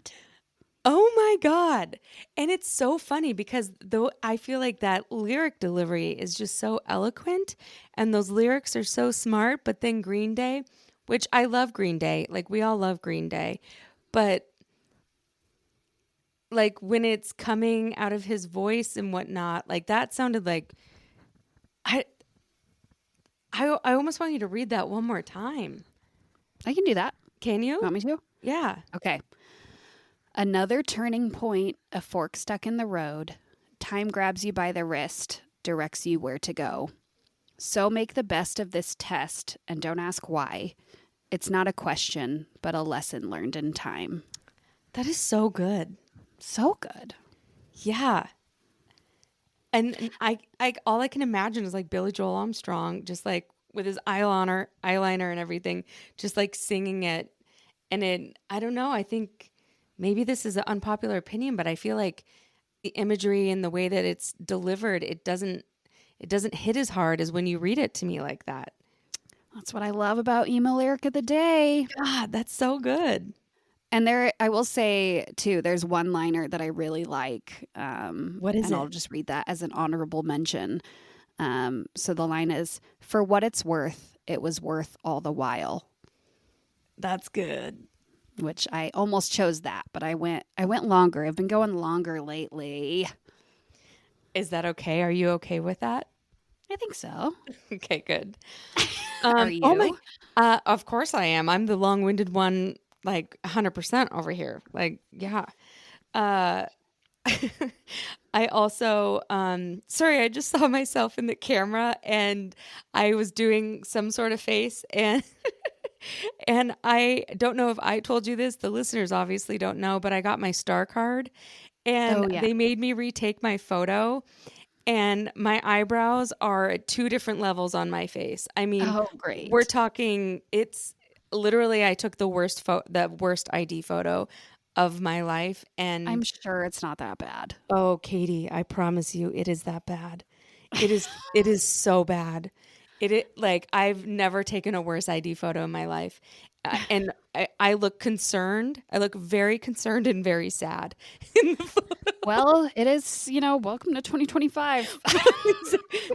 Oh my God. And it's so funny because though I feel like that lyric delivery is just so eloquent and those lyrics are so smart, but then Green Day, which I love Green Day, like we all love Green Day, but like when it's coming out of his voice and whatnot, like that sounded like I almost want you to read that one more time. I can do that. Can you? Want me to? Yeah. Okay. Another turning point, a fork stuck in the road. Time grabs you by the wrist, directs you where to go. So make the best of this test and don't ask why. It's not a question, but a lesson learned in time. That is so good. So good. Yeah. And I all I can imagine is like Billy Joel Armstrong, just like with his eyeliner and everything, just like singing it. And I don't know, I think maybe this is an unpopular opinion, but I feel like the imagery and the way that it's delivered, it doesn't hit as hard as when you read it to me like that. That's what I love about Emo Lyric of the Day. God, that's so good. And I will say too, there's one liner that I really like. What is and it? I'll just read that as an honorable mention. So the line is, "For what it's worth, it was worth all the while." That's good. Which I almost chose that, but I went longer. I've been going longer lately. Is that okay? Are you okay with that? I think so. Okay, good. Are you? Oh my, of course I am. I'm the long-winded one, like 100% over here. Like, yeah. I also, sorry, I just saw myself in the camera and I was doing some sort of face and and I don't know if I told you this. The listeners obviously don't know, but I got my star card and they made me retake my photo and my eyebrows are at two different levels on my face. I mean, Oh, great. we're talking, it's literally, I took the worst ID photo of my life. And I'm sure it's not that bad. oh, Katie, I promise you, it is that bad. It is so bad. Like I've never taken a worse ID photo in my life. And I look concerned. I look very concerned and very sad in the photo. Well, it is, welcome to 2025.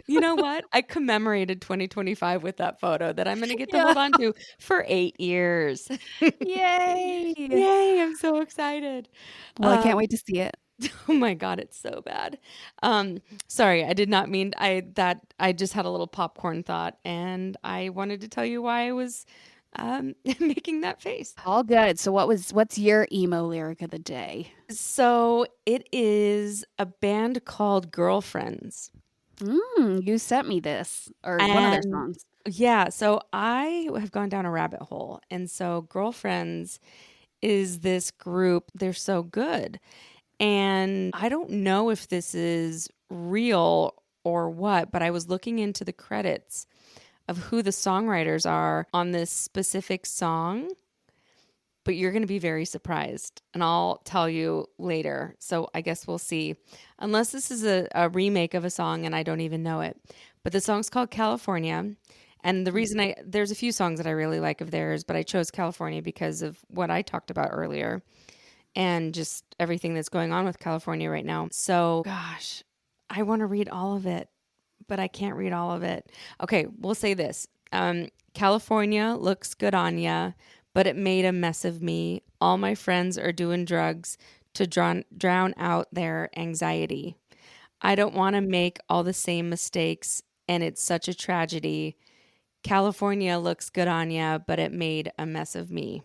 You know what? I commemorated 2025 with that photo that I'm going to get to hold on to for 8 years. Yay. Yay, I'm so excited. Well, I can't wait to see it. Oh my God, it's so bad. Sorry, I did not mean I just had a little popcorn thought and I wanted to tell you why I was making that face. All good. So what's your emo lyric of the day? So it is a band called Girlfriends. You sent me this or one of their songs. Yeah, so I have gone down a rabbit hole. And so Girlfriends is this group. They're so good. And I don't know if this is real or what, but I was looking into the credits of who the songwriters are on this specific song. But you're going to be very surprised. And I'll tell you later. So I guess we'll see. Unless this is a remake of a song and I don't even know it. but the song's called California. And the reason there's a few songs that I really like of theirs, but I chose California because of what I talked about earlier and just everything that's going on with California right now. So, gosh, I want to read all of it, but I can't read all of it. Okay, we'll say this. California looks good on ya, but it made a mess of me. All my friends are doing drugs to drown out their anxiety. I don't want to make all the same mistakes, and it's such a tragedy. California looks good on ya, but it made a mess of me.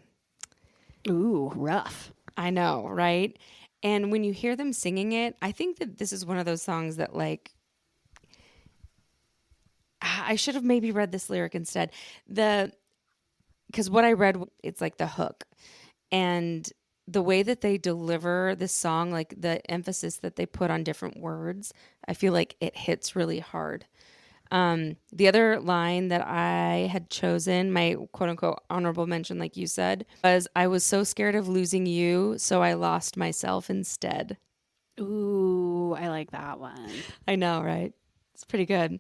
Ooh, rough. I know, right? And when you hear them singing it, I think that this is one of those songs that, like, I should have maybe read this lyric instead. Because what I read, it's like the hook. And the way that they deliver this song, like the emphasis that they put on different words, I feel like it hits really hard. The other line that I had chosen, my quote unquote honorable mention, like you said, was I was so scared of losing you, so I lost myself instead. Ooh, I like that one. I know, right? It's pretty good.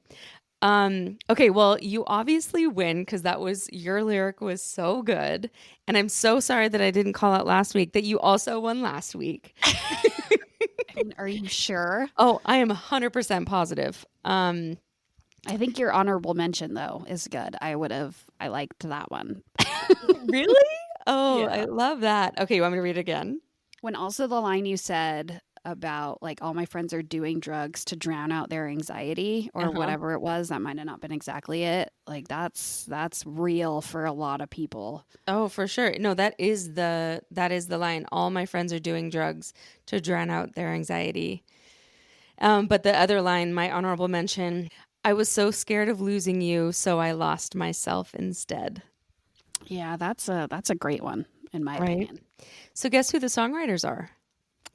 Okay, well, you obviously win because your lyric was so good. And I'm so sorry that I didn't call out last week that you also won last week. Are you sure? Oh, I am 100% positive. I think your honorable mention, though, is good. I liked that one. Really? Oh, Yeah. I love that. Okay, you want me to read it again? When also the line you said about, like, all my friends are doing drugs to drown out their anxiety or whatever it was, that might have not been exactly it. Like, that's real for a lot of people. Oh, for sure. No, that is the line. All my friends are doing drugs to drown out their anxiety. But the other line, my honorable mention, I was so scared of losing you, so I lost myself instead. Yeah, that's a great one in my opinion. So guess who the songwriters are?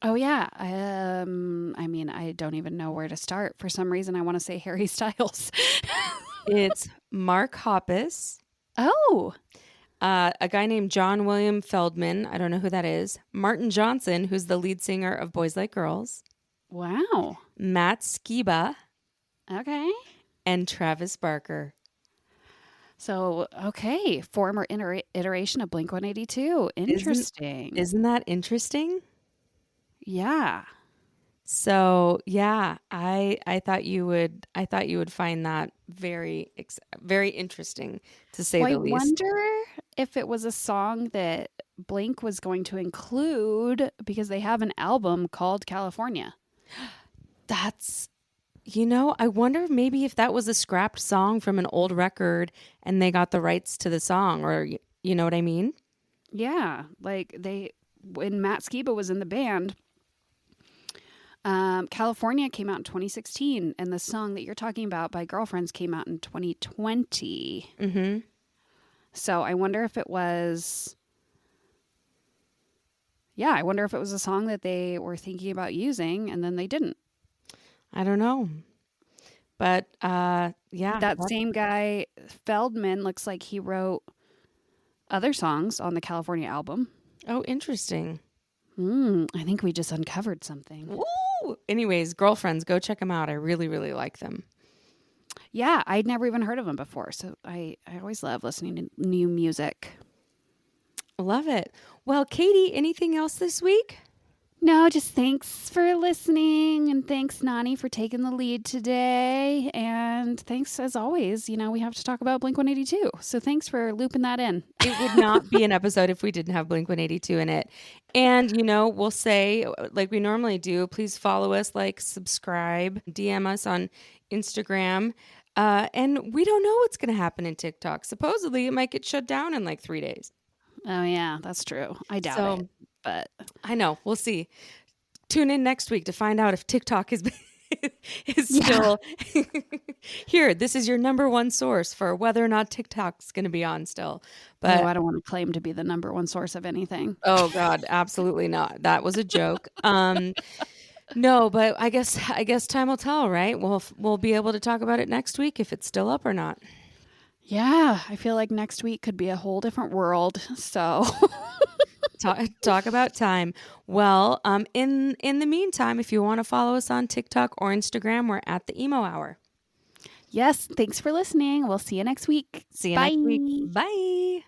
Oh yeah. I mean, I don't even know where to start. For some reason I want to say Harry Styles. It's Mark Hoppus. Oh. A guy named John William Feldman. I don't know who that is. Martin Johnson, who's the lead singer of Boys Like Girls. Wow. Matt Skiba. Okay. And Travis Barker. So, okay. Former iteration of Blink-182. Interesting. Isn't that interesting? Yeah. So, yeah, I thought you would find that very interesting, to say the least. I wonder if it was a song that Blink was going to include because they have an album called California. I wonder maybe if that was a scrapped song from an old record and they got the rights to the song, or you know what I mean? Yeah, like when Matt Skiba was in the band, California came out in 2016, and the song that you're talking about by Girlfriends came out in 2020. Mm-hmm. So I wonder if it was... Yeah, I wonder if it was a song that they were thinking about using, and then they didn't. I don't know. But, yeah. That same guy, Feldman, looks like he wrote other songs on the California album. Oh, interesting. I think we just uncovered something. Woo! Anyways, Girlfriends, go check them out. I really, really like them. Yeah, I'd never even heard of them before, so I always love listening to new music. Love it. Well, Katie, anything else this week? No, just thanks for listening, and thanks, Nani, for taking the lead today. And thanks, as always, we have to talk about Blink-182. So thanks for looping that in. It would not be an episode if we didn't have Blink-182 in it. And, we'll say, like we normally do, please follow us, subscribe, DM us on Instagram. And we don't know what's going to happen in TikTok. Supposedly, it might get shut down in 3 days. Oh, yeah, that's true. I doubt it. But I know. We'll see. Tune in next week to find out if TikTok is still here. This is your number one source for whether or not TikTok's going to be on still. But no, I don't want to claim to be the number one source of anything. Oh God, absolutely not. That was a joke. No, but I guess time will tell, right? We'll be able to talk about it next week if it's still up or not. Yeah, I feel like next week could be a whole different world. So. Talk about time. Well, in the meantime, if you want to follow us on TikTok or Instagram, we're at the Emo Hour. Yes. Thanks for listening. We'll see you next week. See you Bye. next week. Bye.